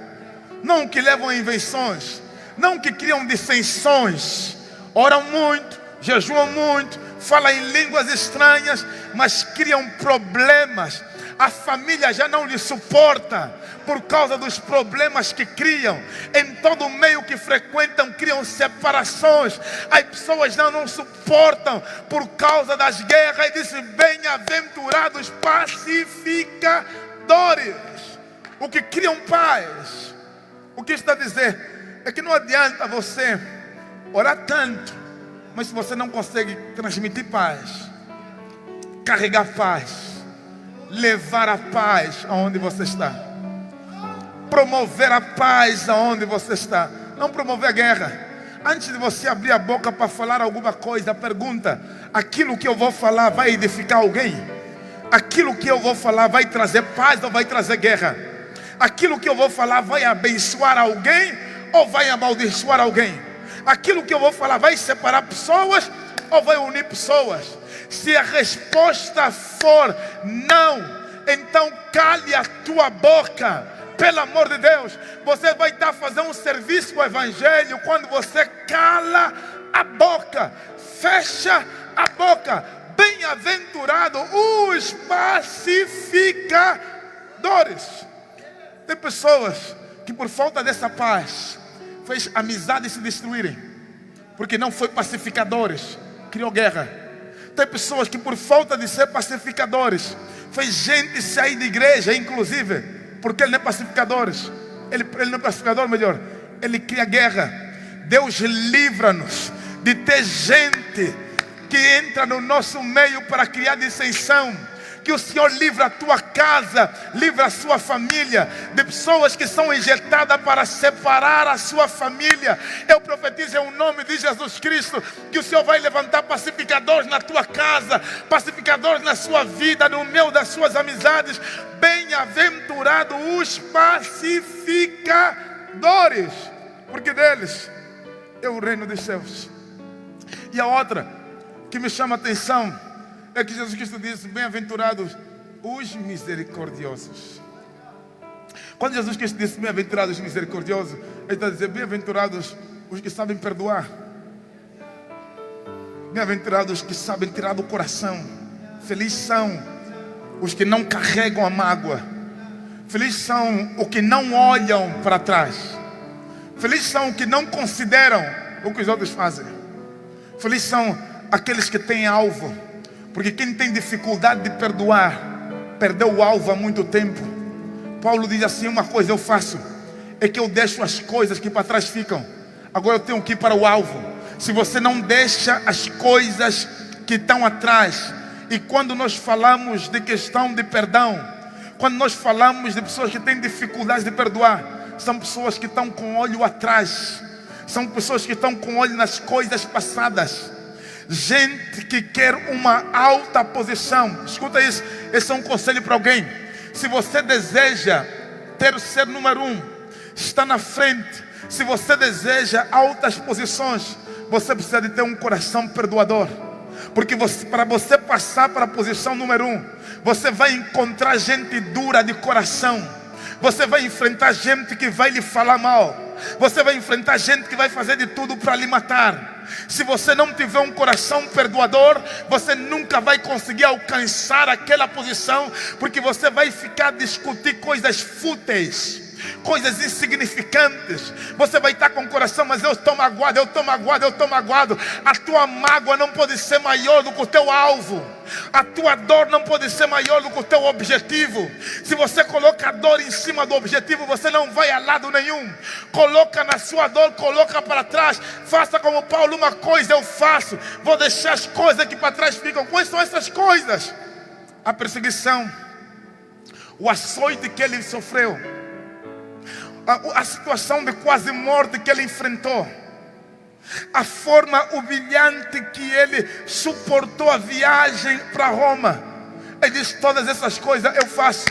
não os que levam invenções, não os que criam dissensões. Oram muito, jejuam muito, falam em línguas estranhas, mas criam problemas. A família já não lhe suporta por causa dos problemas que criam. Em todo o meio que frequentam, criam separações. As pessoas já não suportam por causa das guerras. E dizem: bem-aventurados pacificadores, o que criam paz. O que está a dizer é que não adianta você orar tanto, mas se você não consegue transmitir paz, carregar paz, levar a paz aonde você está, promover a paz aonde você está, não promover a guerra. Antes de você abrir a boca para falar alguma coisa, pergunta: aquilo que eu vou falar vai edificar alguém? Aquilo que eu vou falar vai trazer paz ou vai trazer guerra? Aquilo que eu vou falar vai abençoar alguém ou vai amaldiçoar alguém? Aquilo que eu vou falar vai separar pessoas ou vai unir pessoas? Se a resposta for não, então cale a tua boca. Pelo amor de Deus, você vai estar fazendo um serviço ao Evangelho quando você cala a boca, fecha a boca. Bem-aventurado os pacificadores. Tem pessoas que por falta dessa paz fez amizades se destruírem, porque não foi pacificadores, criou guerra. Tem pessoas que por falta de ser pacificadores fez gente sair de igreja, inclusive porque ele não é pacificador. Ele não é pacificador, melhor, ele cria guerra. Deus livra-nos de ter gente que entra no nosso meio para criar dissensão. Que o Senhor livra a tua casa, livra a sua família de pessoas que são injetadas para separar a sua família. Eu profetizo em nome de Jesus Cristo que o Senhor vai levantar pacificadores na tua casa, pacificadores na sua vida, no meio das suas amizades. Bem-aventurados os pacificadores, porque deles é o reino dos céus. E a outra que me chama a atenção é que Jesus Cristo disse: bem-aventurados os misericordiosos. Quando Jesus Cristo disse bem-aventurados os misericordiosos, Ele está dizendo: bem-aventurados os que sabem perdoar, bem-aventurados os que sabem tirar do coração. Felizes são os que não carregam a mágoa. Felizes são os que não olham para trás. Felizes são os que não consideram o que os outros fazem. Felizes são aqueles que têm alvo. Porque quem tem dificuldade de perdoar, perdeu o alvo há muito tempo. Paulo diz assim: uma coisa eu faço, é que eu deixo as coisas que para trás ficam. Agora eu tenho que ir para o alvo. Se você não deixa as coisas que estão atrás. E quando nós falamos de questão de perdão, quando nós falamos de pessoas que têm dificuldade de perdoar, são pessoas que estão com o olho atrás. São pessoas que estão com o olho nas coisas passadas. Gente que quer uma alta posição. Escuta isso, esse é um conselho para alguém. Se você deseja ser número 1, está na frente, se você deseja altas posições, você precisa de ter um coração perdoador. Porque para você passar para a posição número 1, você vai encontrar gente dura de coração. Você vai enfrentar gente que vai lhe falar mal. Você vai enfrentar gente que vai fazer de tudo para lhe matar. Se você não tiver um coração perdoador, você nunca vai conseguir alcançar aquela posição, porque você vai ficar a discutir coisas fúteis, coisas insignificantes. Você vai estar com o coração: mas eu estou magoado, eu estou magoado, eu estou magoado. A tua mágoa não pode ser maior do que o teu alvo. A tua dor não pode ser maior do que o teu objetivo. Se você coloca a dor em cima do objetivo, você não vai a lado nenhum. Coloca na sua dor, coloca para trás. Faça como Paulo: uma coisa eu faço, vou deixar as coisas que para trás ficam. Quais são essas coisas? A perseguição, o açoite que ele sofreu, a situação de quase morte que ele enfrentou, a forma humilhante que ele suportou a viagem para Roma. Ele diz: todas essas coisas eu faço,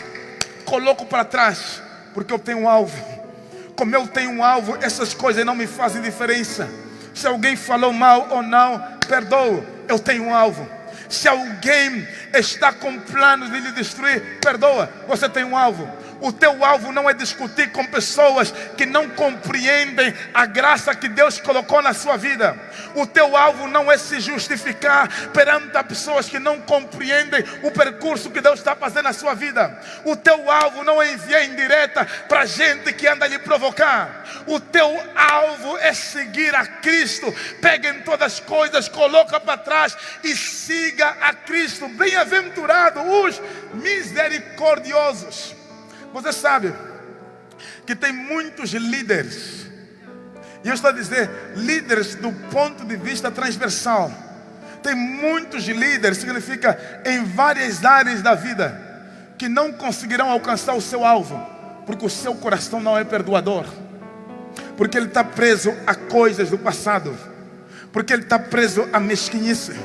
coloco para trás, porque eu tenho um alvo. Como eu tenho um alvo, essas coisas não me fazem diferença. Se alguém falou mal ou não, perdoo, eu tenho um alvo. Se alguém está com planos de lhe destruir, perdoa, você tem um alvo. O teu alvo não é discutir com pessoas que não compreendem a graça que Deus colocou na sua vida. O teu alvo não é se justificar perante as pessoas que não compreendem o percurso que Deus está fazendo na sua vida. O teu alvo não é enviar indireta para gente que anda a lhe provocar. O teu alvo é seguir a Cristo. Peguem todas as coisas, coloca para trás e siga a Cristo. Bem-aventurados os misericordiosos. Você sabe que tem muitos líderes, e eu estou a dizer líderes do ponto de vista transversal. Tem muitos líderes, significa em várias áreas da vida, que não conseguirão alcançar o seu alvo, porque o seu coração não é perdoador, porque ele está preso a coisas do passado, porque ele está preso a mesquinice,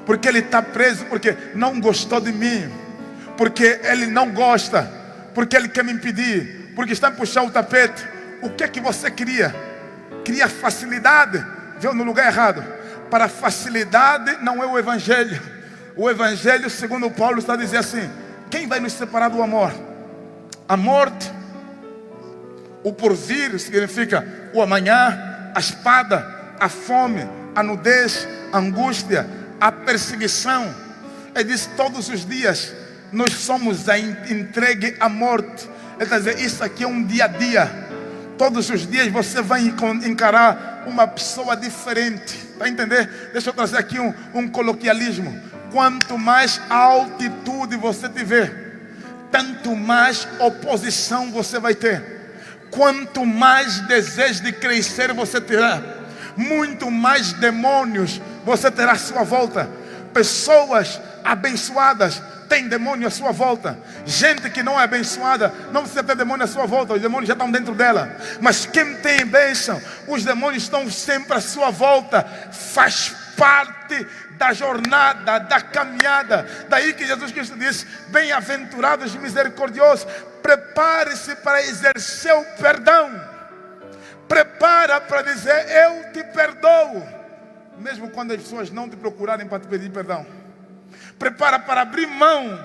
porque ele está preso porque não gostou de mim, porque ele não gosta, porque ele quer me impedir, porque está a puxar o tapete. O que é que você queria? Queria facilidade? Veio no lugar errado. Para facilidade não é o Evangelho. O Evangelho, segundo Paulo, está a dizer assim: quem vai nos separar do amor? A morte, o porvir, significa o amanhã, a espada, a fome, a nudez, a angústia, a perseguição. Ele diz: todos os dias nós somos entregue à morte. Ele está dizendo: isso aqui é um dia a dia. Todos os dias você vai encarar uma pessoa diferente. Está a entender? Deixa eu trazer aqui um coloquialismo. Quanto mais altitude você tiver, tanto mais oposição você vai ter. Quanto mais desejo de crescer você terá, muito mais demônios você terá à sua volta. Pessoas abençoadas tem demônio à sua volta. Gente que não é abençoada não precisa ter demônio à sua volta. Os demônios já estão dentro dela. Mas quem tem bênção, os demônios estão sempre à sua volta. Faz parte da jornada, da caminhada. Daí que Jesus Cristo disse: bem-aventurados e misericordiosos. Prepare-se para exercer o perdão. Prepara para dizer: eu te perdoo, mesmo quando as pessoas não te procurarem para te pedir perdão. Prepara para abrir mão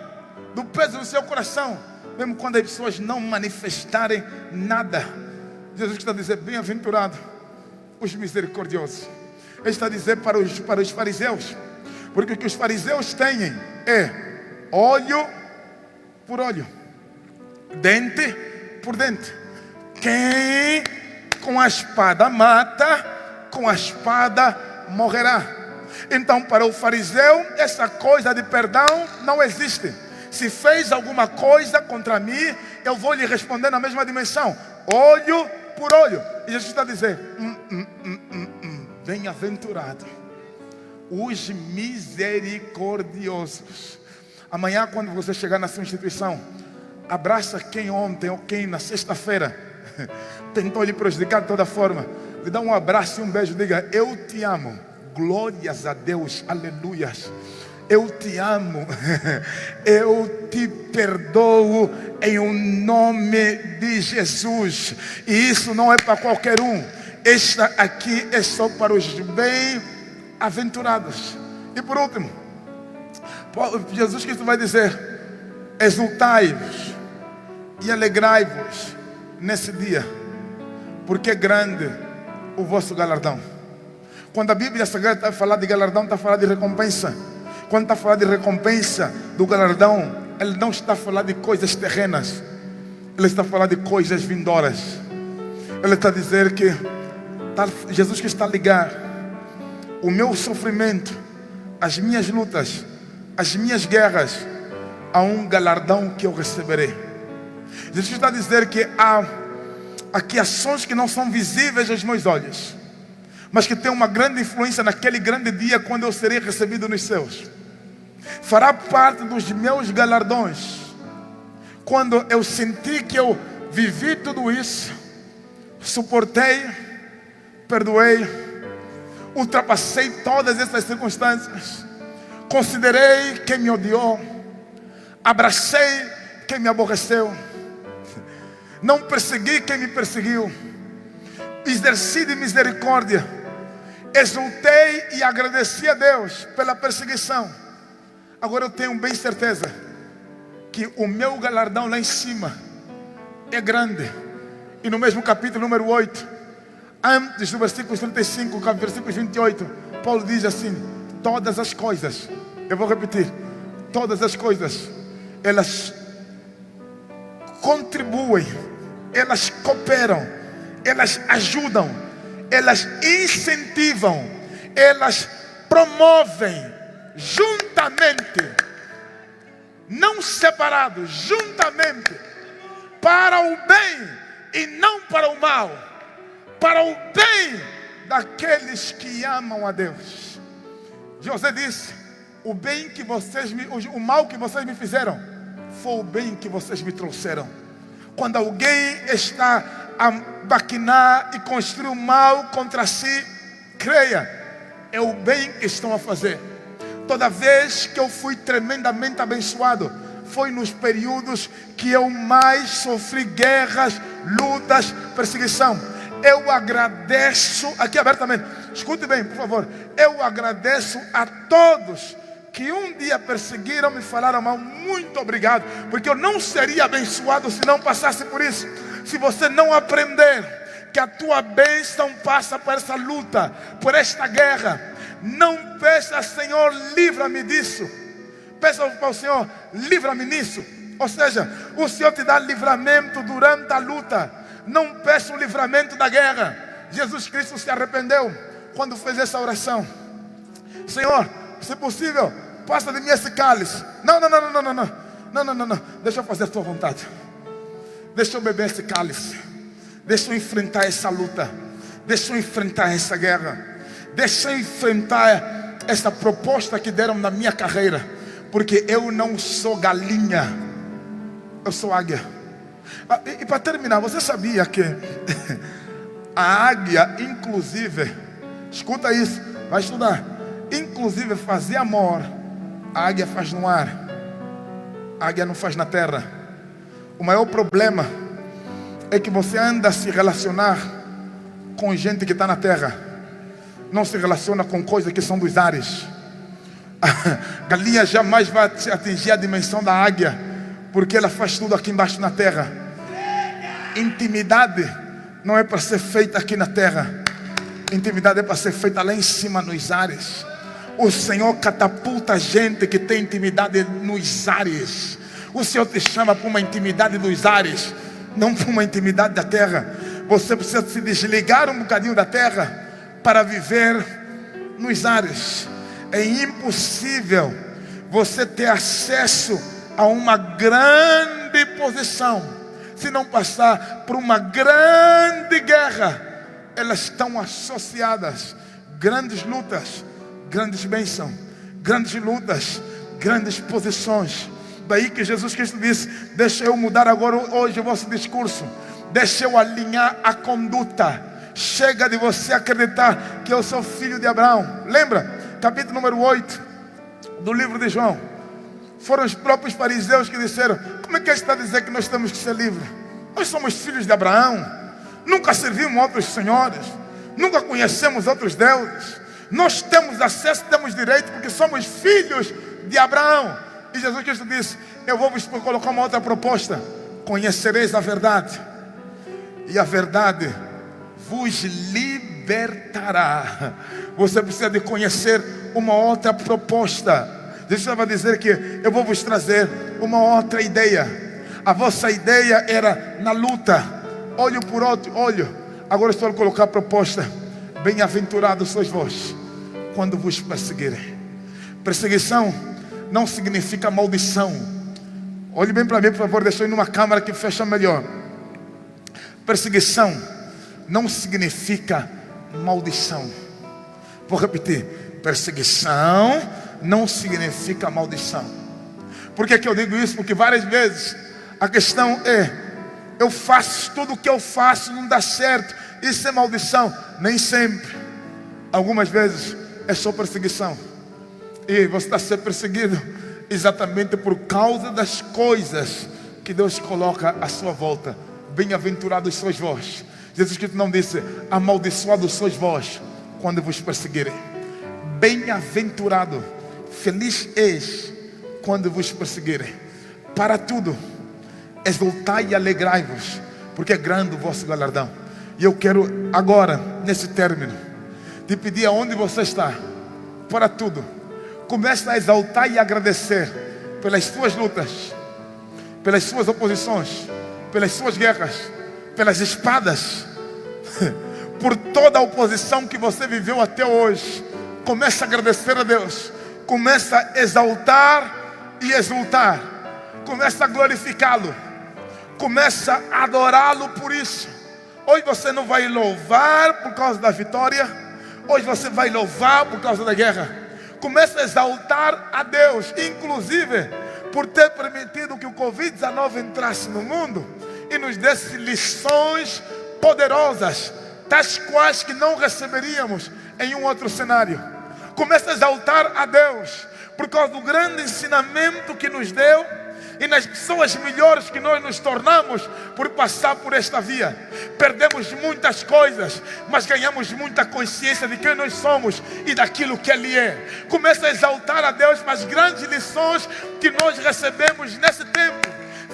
do peso do seu coração, mesmo quando as pessoas não manifestarem nada. Jesus está a dizer: bem-aventurado os misericordiosos. Ele está a dizer para os fariseus, porque o que os fariseus têm é olho por olho, dente por dente. Quem com a espada mata, com a espada morrerá. Então, para o fariseu, essa coisa de perdão não existe. Se fez alguma coisa contra mim, eu vou lhe responder na mesma dimensão, olho por olho. E Jesus está a dizer: bem-aventurado os misericordiosos. Amanhã, quando você chegar na sua instituição, abraça quem ontem ou quem na sexta-feira tentou lhe prejudicar de toda forma. Lhe dá um abraço e um beijo, diga: eu te amo. Glórias a Deus, aleluias. Eu te amo, eu te perdoo em o nome de Jesus. E isso não é para qualquer um. Esta aqui é só para os bem-aventurados. E por último, Jesus Cristo vai dizer: exultai-vos e alegrai-vos nesse dia, porque é grande o vosso galardão. Quando a Bíblia Sagrada está a falar de galardão, está a falar de recompensa. Quando está a falar de recompensa do galardão, ele não está a falar de coisas terrenas, ele está a falar de coisas vindouras. Ele está a dizer que Jesus que está a ligar o meu sofrimento, as minhas lutas, as minhas guerras, a um galardão que eu receberei. Jesus está a dizer que há aqui ações que não são visíveis aos meus olhos, mas que tem uma grande influência naquele grande dia, quando eu serei recebido nos céus. Fará parte dos meus galardões. Quando eu senti que eu vivi tudo isso, suportei, perdoei, ultrapassei todas essas circunstâncias, considerei quem me odiou, abracei quem me aborreceu, não persegui quem me perseguiu, exerci de misericórdia, exultei e agradeci a Deus pela perseguição. Agora eu tenho bem certeza que o meu galardão lá em cima é grande. E no mesmo capítulo número 8, antes do versículo 35, versículo 28, Paulo diz assim: todas as coisas, eu vou repetir, todas as coisas, elas contribuem, elas cooperam, elas ajudam, elas incentivam, elas promovem juntamente, não separados, juntamente, para o bem e não para o mal, para o bem daqueles que amam a Deus. José disse: o bem que vocês o mal que vocês me fizeram foi o bem que vocês me trouxeram. Quando alguém está a maquinar e construir o mal contra si, creia, é o bem que estão a fazer. Toda vez que eu fui tremendamente abençoado, foi nos períodos que eu mais sofri guerras, lutas, perseguição. Eu agradeço, aqui abertamente, escute bem, por favor. Eu agradeço a todos que um dia perseguiram, me falaram mal. Muito obrigado, porque eu não seria abençoado se não passasse por isso. Se você não aprender que a tua bênção passa por essa luta, por esta guerra, não peça: Senhor, livra-me disso. Peça para o Senhor: livra-me nisso. Ou seja, o Senhor te dá livramento durante a luta. Não peça o livramento da guerra. Jesus Cristo se arrependeu quando fez essa oração: Senhor, se possível, passa de mim esse cálice. Não. Deixa eu fazer a tua vontade. Deixa eu beber esse cálice. Deixa eu enfrentar essa luta. Deixa eu enfrentar essa guerra. Deixa eu enfrentar essa proposta que deram na minha carreira. Porque eu não sou galinha, eu sou águia. E para terminar, você sabia que a águia, inclusive, escuta isso, vai estudar. Inclusive, fazer amor, a águia faz no ar, a águia não faz na terra. O maior problema é que você anda a se relacionar com gente que está na terra, não se relaciona com coisas que são dos ares. A galinha jamais vai atingir a dimensão da águia, porque ela faz tudo aqui embaixo na terra. Intimidade não é para ser feita aqui na terra. Intimidade é para ser feita lá em cima nos ares. O Senhor catapulta a gente que tem intimidade nos ares. O Senhor te chama para uma intimidade dos ares, não para uma intimidade da terra. Você precisa se desligar um bocadinho da terra para viver nos ares. É impossível você ter acesso a uma grande posição se não passar por uma grande guerra. Elas estão associadas. Grandes lutas, grandes bênçãos, grandes lutas, grandes posições. Daí que Jesus Cristo disse: deixa eu mudar agora hoje o vosso discurso. Deixa eu alinhar a conduta. Chega de você acreditar que eu sou filho de Abraão. Lembra? Capítulo número 8 do livro de João. Foram os próprios fariseus que disseram: como é que está a dizer que nós temos que ser livres? Nós somos filhos de Abraão. Nunca servimos outros senhores. Nunca conhecemos outros deuses. Nós temos acesso, temos direito, porque somos filhos de Abraão. E Jesus Cristo disse: eu vou vos colocar uma outra proposta. Conhecereis a verdade, e a verdade vos libertará. Você precisa de conhecer uma outra proposta. Jesus vai dizer que eu vou vos trazer uma outra ideia. A vossa ideia era na luta, olho por olho. Agora estou a colocar a proposta: bem-aventurados sois vós quando vos perseguirem. Perseguição não significa maldição. Olhe bem para mim, por favor. Deixa eu ir numa câmera que fecha melhor. Perseguição não significa maldição. Vou repetir: perseguição não significa maldição. Por que eu digo isso? Porque várias vezes a questão é: eu faço tudo o que eu faço, não dá certo, isso é maldição. Nem sempre. Algumas vezes é só perseguição. E você está sendo perseguido exatamente por causa das coisas que Deus coloca à sua volta. Bem-aventurados sois vós. Jesus Cristo não disse: amaldiçoados sois vós quando vos perseguirem. Bem-aventurado, feliz és quando vos perseguirem. Para tudo, exultai e alegrai-vos, porque é grande o vosso galardão. E eu quero agora, nesse término, te pedir aonde você está. Para tudo, comece a exaltar e agradecer pelas suas lutas, pelas suas oposições, pelas suas guerras, pelas espadas, por toda a oposição que você viveu até hoje. Comece a agradecer a Deus. Comece a exaltar e exultar. Comece a glorificá-lo. Comece a adorá-lo por isso. Hoje você não vai louvar por causa da vitória. Hoje você vai louvar por causa da guerra. Comece a exaltar a Deus, inclusive por ter permitido que o Covid-19 entrasse no mundo e nos desse lições poderosas, tais quais que não receberíamos em um outro cenário. Comece a exaltar a Deus por causa do grande ensinamento que nos deu e nas pessoas melhores que nós nos tornamos por passar por esta via. Perdemos muitas coisas, mas ganhamos muita consciência de quem nós somos e daquilo que Ele é. Comece a exaltar a Deus pelas grandes lições que nós recebemos nesse tempo.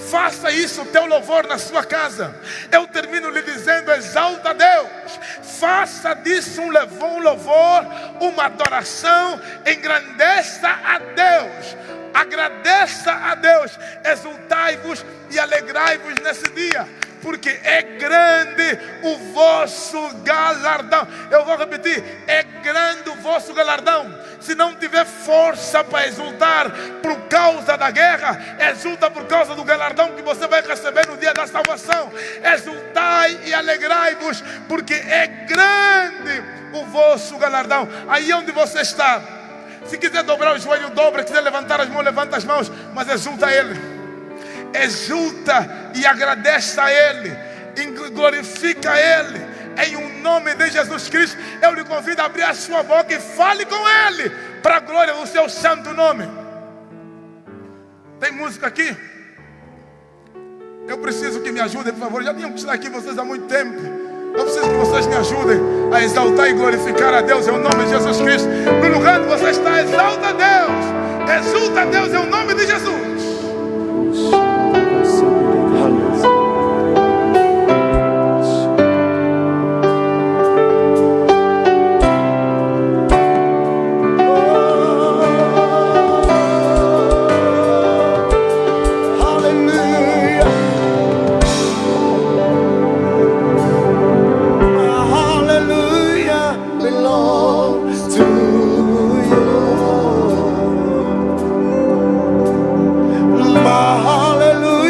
Faça isso, o teu louvor na sua casa. Eu termino lhe dizendo: exalta a Deus. Faça disso um louvor, uma adoração. Engrandeça a Deus. Agradeça a Deus. Exultai-vos e alegrai-vos nesse dia, porque é grande o vosso galardão. Eu vou repetir: é grande o vosso galardão. Se não tiver força para exultar por causa da guerra, exulta por causa do galardão que você vai receber no dia da salvação. Exultai e alegrai-vos, porque é grande o vosso galardão. Aí onde você está, se quiser dobrar o joelho, dobra. Se quiser levantar as mãos, levanta as mãos. Mas exulta a Ele. Exulta e agradece a Ele. Glorifica a Ele. Em o nome de Jesus Cristo, eu lhe convido a abrir a sua boca e fale com Ele, para a glória do seu santo nome. Tem música aqui? Eu preciso que me ajudem, por favor. Já tinham que estar aqui vocês há muito tempo. Eu preciso que vocês me ajudem a exaltar e glorificar a Deus em o nome de Jesus Cristo. No lugar onde você está, exalta a Deus. Exulta a Deus em o nome de Jesus. Hallelujah.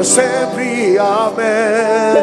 Sempre, amém.